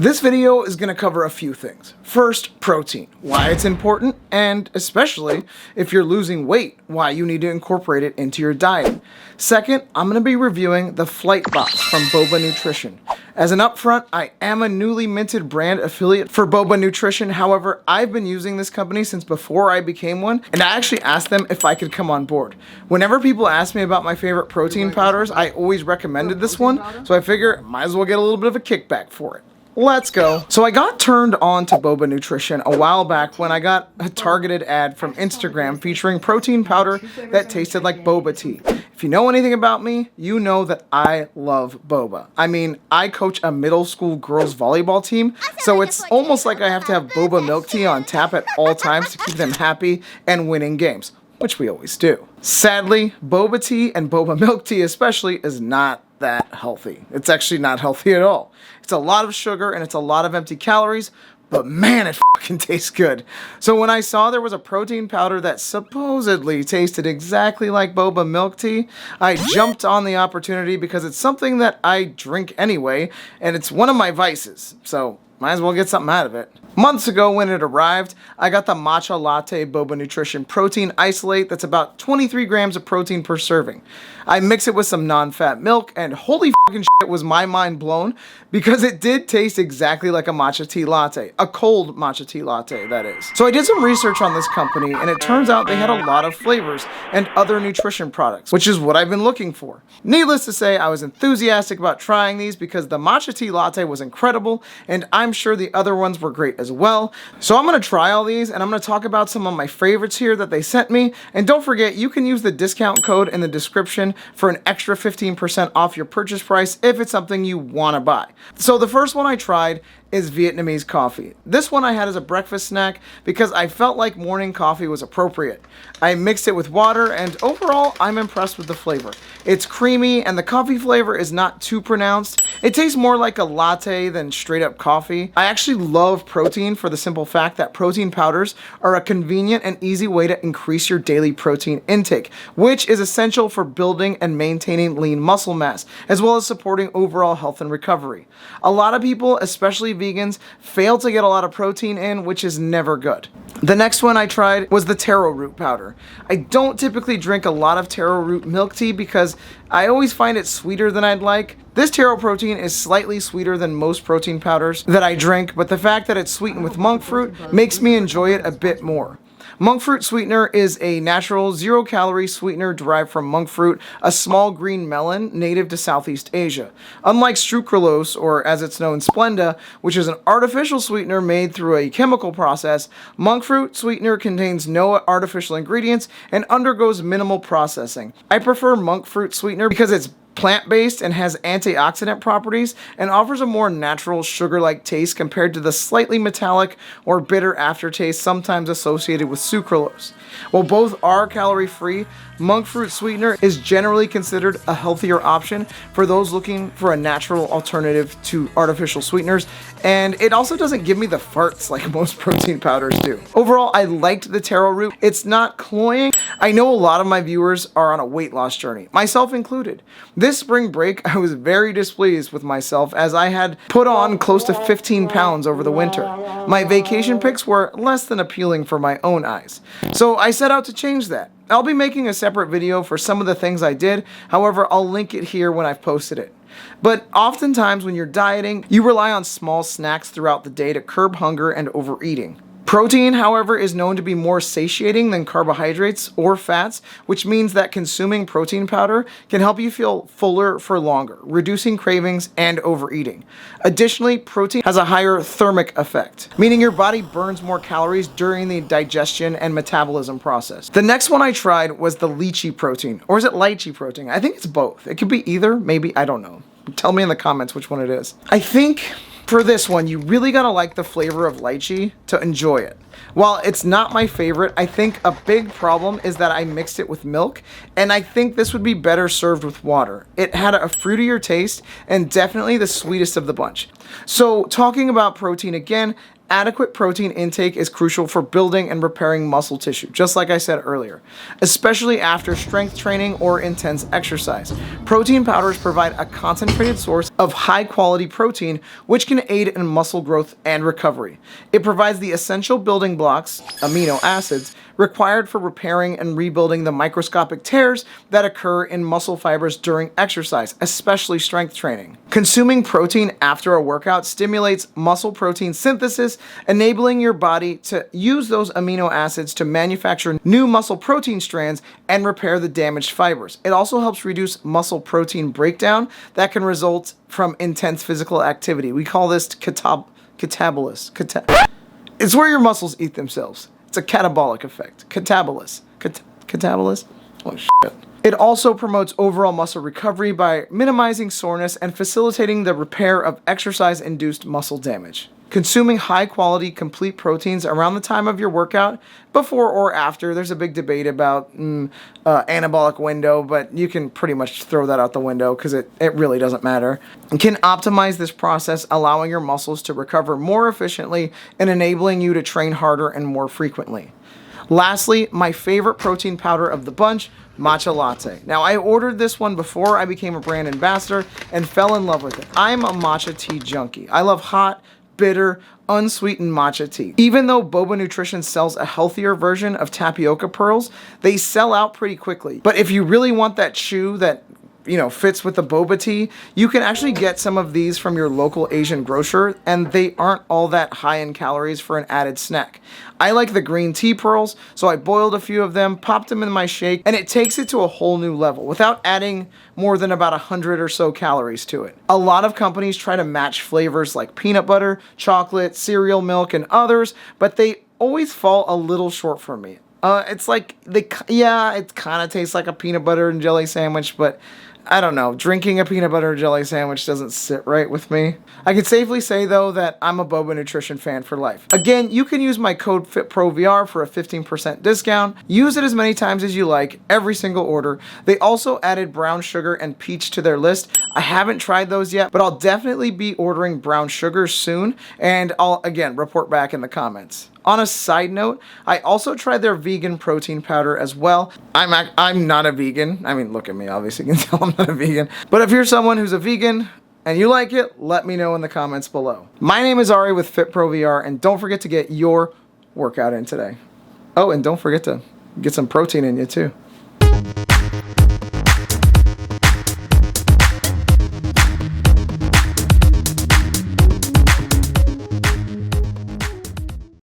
This video is going to cover a few things. First, protein, why it's important, and especially if you're losing weight, why you need to incorporate it into your diet. Second, I'm going to be reviewing the Flight Box from Boba Nutrition. As an upfront, I am a newly minted brand affiliate for Boba Nutrition. However, I've been using this company since before I became one, and I actually asked them if I could come on board. Whenever people ask me about my favorite protein powders, I always recommended this one, so I figure might as well get a little bit of a kickback for it. Let's go. So I got turned on to Boba Nutrition a while back when I got a targeted ad from Instagram featuring protein powder that tasted like boba tea. If you know anything about me, you know that I love boba. I mean, I coach a middle school girls volleyball team, so it's almost like I have to have boba milk tea on tap at all times to keep them happy and winning games, which we always do. Sadly, boba tea and boba milk tea especially is not that healthy. It's actually not healthy at all. It's a lot of sugar and it's a lot of empty calories, but man, it fucking tastes good. So when I saw there was a protein powder that supposedly tasted exactly like boba milk tea, I jumped on the opportunity because it's something that I drink anyway, and it's one of my vices, so might as well get something out of it. Months ago when it arrived, I got the Matcha Latte Boba Nutrition Protein Isolate that's about 23 grams of protein per serving. I mix it with some non-fat milk, and holy fucking shit was my mind blown because it did taste exactly like a matcha tea latte. A cold matcha tea latte, that is. So I did some research on this company, and it turns out they had a lot of flavors and other nutrition products, which is what I've been looking for. Needless to say, I was enthusiastic about trying these because the matcha tea latte was incredible, and I'm sure the other ones were great as well. So I'm going to try all these, and I'm going to talk about some of my favorites here that they sent me. And don't forget, you can use the discount code in the description for an extra 15% off your purchase price if it's something you want to buy. So the first one I tried is Vietnamese coffee. This one I had as a breakfast snack because I felt like morning coffee was appropriate. I mixed it with water, and overall I'm impressed with the flavor. It's creamy and the coffee flavor is not too pronounced. It tastes more like a latte than straight up coffee. I actually love protein for the simple fact that protein powders are a convenient and easy way to increase your daily protein intake, which is essential for building and maintaining lean muscle mass, as well as supporting overall health and recovery. A lot of people, especially vegans, fail to get a lot of protein in, which is never good. The next one I tried was the taro root powder. I don't typically drink a lot of taro root milk tea because I always find it sweeter than I'd like. This taro protein is slightly sweeter than most protein powders that I drink, but the fact that it's sweetened with monk fruit makes me enjoy it a bit more. Monk fruit sweetener is a natural zero-calorie sweetener derived from monk fruit, a small green melon native to Southeast Asia. Unlike sucralose, or as it's known, Splenda, which is an artificial sweetener made through a chemical process, monk fruit sweetener contains no artificial ingredients and undergoes minimal processing. I prefer monk fruit sweetener because it's plant-based and has antioxidant properties and offers a more natural sugar-like taste compared to the slightly metallic or bitter aftertaste sometimes associated with sucralose. While both are calorie-free, monk fruit sweetener is generally considered a healthier option for those looking for a natural alternative to artificial sweeteners, and it also doesn't give me the farts like most protein powders do. Overall, I liked the taro root. It's not cloying. I know a lot of my viewers are on a weight loss journey, myself included. This spring break, I was very displeased with myself as I had put on close to 15 pounds over the winter. My vacation pics were less than appealing for my own eyes. So I set out to change that. I'll be making a separate video for some of the things I did, however, I'll link it here when I've posted it. But oftentimes when you're dieting, you rely on small snacks throughout the day to curb hunger and overeating. Protein, however, is known to be more satiating than carbohydrates or fats, which means that consuming protein powder can help you feel fuller for longer, reducing cravings and overeating. Additionally, protein has a higher thermic effect, meaning your body burns more calories during the digestion and metabolism process. The next one I tried was the lychee protein, or is it lychee protein? I think it's both. It could be either, maybe, I don't know. Tell me in the comments which one it is. I think for this one, you really gotta like the flavor of lychee to enjoy it. While it's not my favorite, I think a big problem is that I mixed it with milk, and I think this would be better served with water. It had a fruitier taste and definitely the sweetest of the bunch. So talking about protein again, adequate protein intake is crucial for building and repairing muscle tissue, just like I said earlier, especially after strength training or intense exercise. Protein powders provide a concentrated source of high-quality protein, which can aid in muscle growth and recovery. It provides the essential building blocks, amino acids, required for repairing and rebuilding the microscopic tears that occur in muscle fibers during exercise, especially strength training. Consuming protein after a workout stimulates muscle protein synthesis, enabling your body to use those amino acids to manufacture new muscle protein strands and repair the damaged fibers. It also helps reduce muscle protein breakdown that can result from intense physical activity. We call this catabolism. It's where your muscles eat themselves. It's a catabolic effect. Catabolism? Oh, shit. It also promotes overall muscle recovery by minimizing soreness and facilitating the repair of exercise-induced muscle damage. Consuming high-quality, complete proteins around the time of your workout, before or after, there's a big debate about anabolic window, but you can pretty much throw that out the window because it really doesn't matter. It can optimize this process, allowing your muscles to recover more efficiently and enabling you to train harder and more frequently. Lastly, my favorite protein powder of the bunch, matcha latte. Now, I ordered this one before I became a brand ambassador and fell in love with it. I'm a matcha tea junkie. I love hot, bitter, unsweetened matcha tea. Even though Boba Nutrition sells a healthier version of tapioca pearls, they sell out pretty quickly. But if you really want that chew that fits with the boba tea, you can actually get some of these from your local Asian grocer, and they aren't all that high in calories for an added snack. I like the green tea pearls, so I boiled a few of them, popped them in my shake, and it takes it to a whole new level without adding more than about 100 or so calories to it. A lot of companies try to match flavors like peanut butter, chocolate, cereal milk, and others, but they always fall a little short for me. It's like, it kind of tastes like a peanut butter and jelly sandwich, but I don't know, drinking a peanut butter and jelly sandwich doesn't sit right with me. I can safely say, though, that I'm a Boba Nutrition fan for life. Again, you can use my code FITPROVR for a 15% discount. Use it as many times as you like, every single order. They also added brown sugar and peach to their list. I haven't tried those yet, but I'll definitely be ordering brown sugar soon, and I'll, again, report back in the comments. On a side note, I also tried their vegan protein powder as well. I'm not a vegan. I mean, look at me, obviously you can tell I'm not a vegan. But if you're someone who's a vegan and you like it, let me know in the comments below. My name is Ari with FitProVR, and don't forget to get your workout in today. Oh, and don't forget to get some protein in you too.